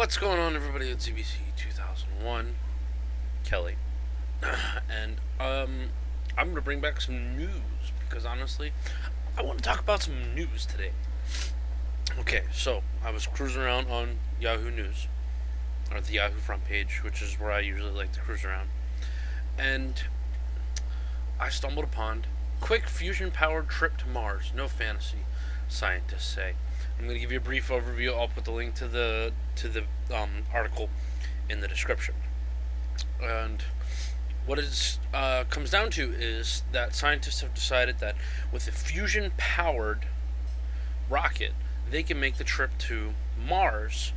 What's going on, everybody? It's CBC 2001, Kelly, and I'm gonna bring back some news because honestly, I want to talk about some news today. Okay, so I was cruising around on Yahoo News or the Yahoo front page, which is where I usually like to cruise around, and I stumbled upon quick fusion-powered trip to Mars. No fantasy, scientists say. I'm going to give you a brief overview. I'll put the link to the article in the description. And what it comes down to is that scientists have decided that with a fusion-powered rocket, they can make the trip to Mars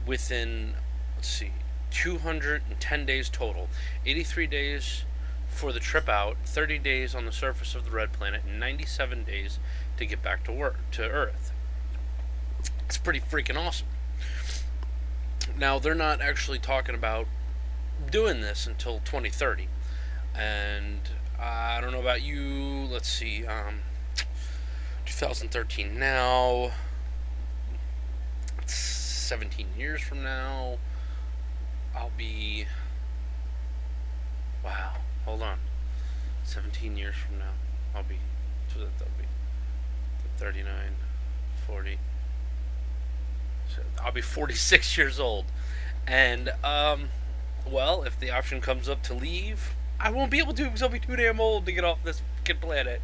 within, let's see, 210 days total. 83 days for the trip out, 30 days on the surface of the red planet, and 97 days to get back to Earth. It's pretty freaking awesome. Now, they're not actually talking about doing this until 2030. And I don't know about you. Let's see. 2013 now. It's 17 years from now. I'll be. Wow. Hold on. 17 years from now. I'll be. So that'll be 39, 40. So I'll be 46 years old. And, well, if the option comes up to leave, I won't be able to because I'll be too damn old to get off this fucking planet.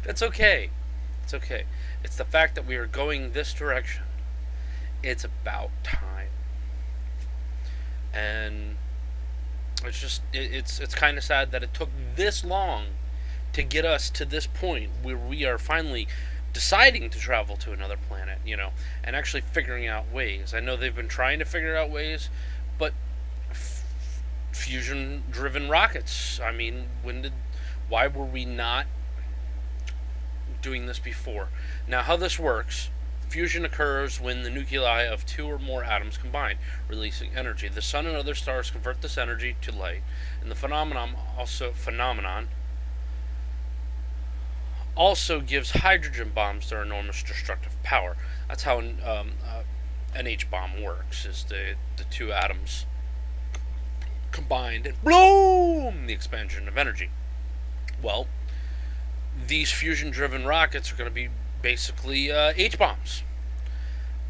That's okay. It's okay. It's the fact that we are going this direction. It's about time. And it's just, it's kind of sad that it took this long to get us to this point where we are finally deciding to travel to another planet, and actually figuring out ways. I know they've been trying to figure out ways, but fusion-driven rockets. I mean, why were we not doing this before? Now, how this works: fusion occurs when the nuclei of two or more atoms combine, releasing energy. The sun and other stars convert this energy to light, and the phenomenon also gives hydrogen bombs their enormous destructive power. That's how an H bomb works: is the two atoms combined and boom, the expansion of energy. Well, these fusion-driven rockets are going to be basically H bombs,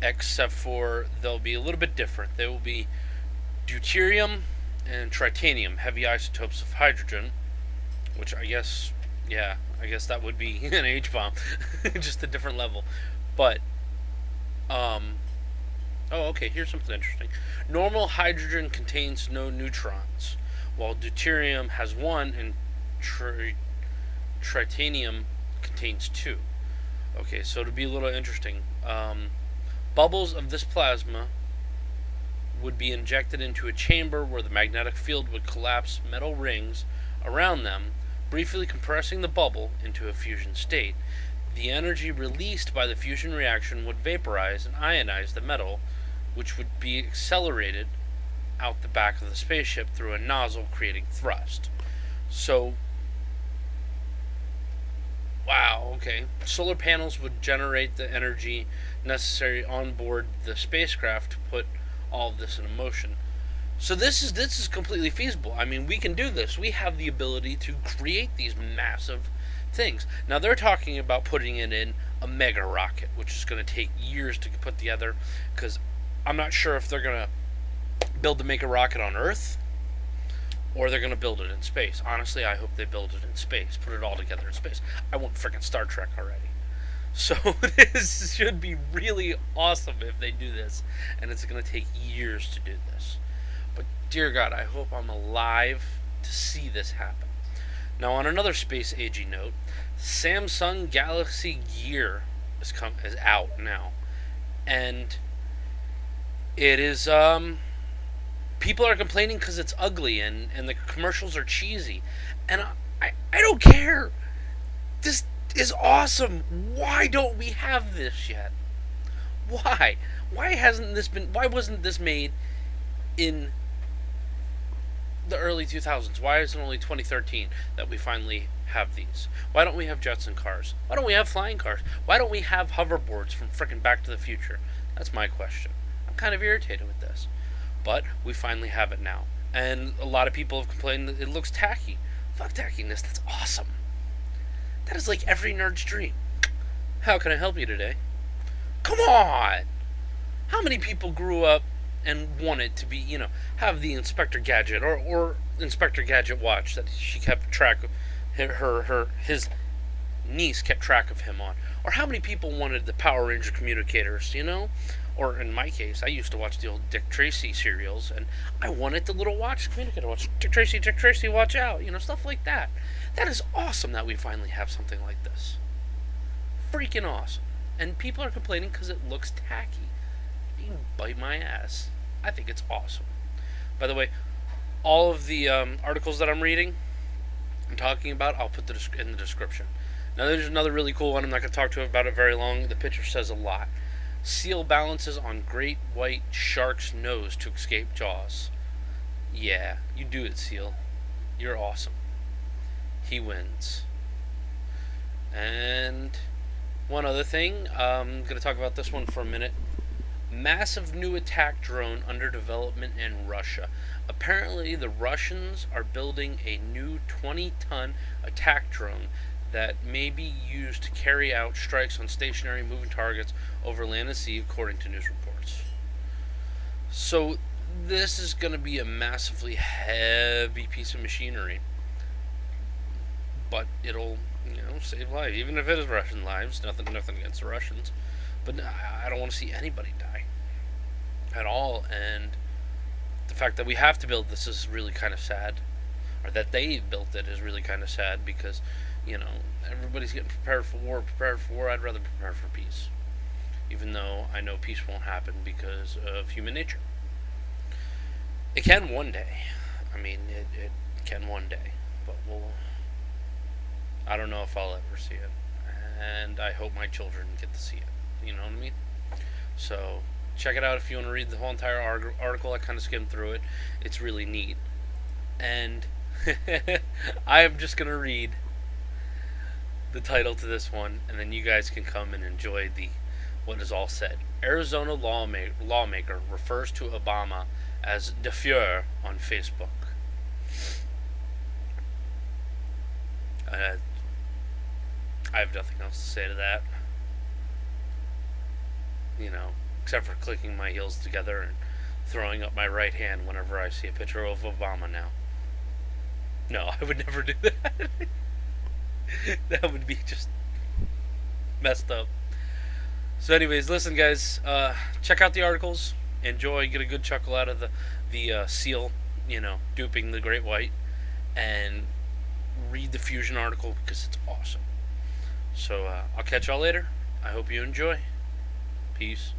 except for they'll be a little bit different. They will be deuterium and tritanium, heavy isotopes of hydrogen, which I guess that would be an H bomb, just a different level. But, okay, here's something interesting. Normal hydrogen contains no neutrons, while deuterium has one, and tritanium contains two. Okay, so to be a little interesting, bubbles of this plasma would be injected into a chamber where the magnetic field would collapse metal rings around them, briefly compressing the bubble into a fusion state. The energy released by the fusion reaction would vaporize and ionize the metal, which would be accelerated out the back of the spaceship through a nozzle, creating thrust. So, wow, okay. Solar panels would generate the energy necessary on board the spacecraft to put all of this into motion. So this is completely feasible. I mean, we can do this. We have the ability to create these massive things. Now, they're talking about putting it in a mega rocket, which is going to take years to put together, because I'm not sure if they're going to build the mega rocket on Earth or they're going to build it in space. Honestly, I hope they build it in space, put it all together in space. I want freaking Star Trek already. So this should be really awesome if they do this, and it's going to take years to do this. But dear God, I hope I'm alive to see this happen. Now, on another space-agey note, Samsung Galaxy Gear is out now, and it is people are complaining because it's ugly and the commercials are cheesy, and I don't care. This is awesome. Why don't we have this yet? Why? Why wasn't this made in the early 2000s? Why is it only 2013 that we finally have these? Why don't we have Jetson cars? Why don't we have flying cars? Why don't we have hoverboards from frickin' Back to the Future? That's my question. I'm kind of irritated with this. But we finally have it now. And a lot of people have complained that it looks tacky. Fuck tackiness, that's awesome. That is like every nerd's dream. How can I help you today? Come on! How many people grew up and wanted to be, have the Inspector Gadget or Inspector Gadget watch that she kept track of, his niece kept track of him on? Or how many people wanted the Power Ranger communicators, Or in my case, I used to watch the old Dick Tracy serials, and I wanted the little watch communicator watch. Dick Tracy, watch out. Stuff like that. That is awesome that we finally have something like this. Freaking awesome. And people are complaining because it looks tacky. You can bite my ass. I think it's awesome. By the way, all of the articles that I'm reading and talking about, I'll put in the description. Now, there's another really cool one. I'm not going to talk to about it very long. The picture says a lot. Seal balances on great white shark's nose to escape jaws. Yeah, you do it, Seal. You're awesome. He wins. And one other thing, I'm going to talk about this one for a minute. Massive new attack drone under development in Russia. Apparently, the Russians are building a new 20-ton attack drone that may be used to carry out strikes on stationary moving targets over land and sea, according to news reports. So this is going to be a massively heavy piece of machinery, but it'll save lives, even if it is Russian lives. Nothing against the Russians, but I don't want to see anybody die at all. And the fact that we have to build this is really kind of sad, or that they built it is really kind of sad, because everybody's getting prepared for war. I'd rather prepare for peace, even though I know peace won't happen because of human nature. It can one day. It can one day, but I don't know if I'll ever see it, and I hope my children get to see it. You know what I mean? So check it out if you want to read the whole entire article. I kind of skimmed through it. It's really neat, and I am just gonna read the title to this one, and then you guys can come and enjoy what is all said. Arizona lawmaker refers to Obama as the Fuhrer on Facebook. I have nothing else to say to that. Except for clicking my heels together and throwing up my right hand whenever I see a picture of Obama now. No, I would never do that. That would be just messed up. So anyways, listen guys, check out the articles, enjoy, get a good chuckle out of the seal, duping the Great White, and read the Fusion article because it's awesome. So I'll catch y'all later. I hope you enjoy. Peace.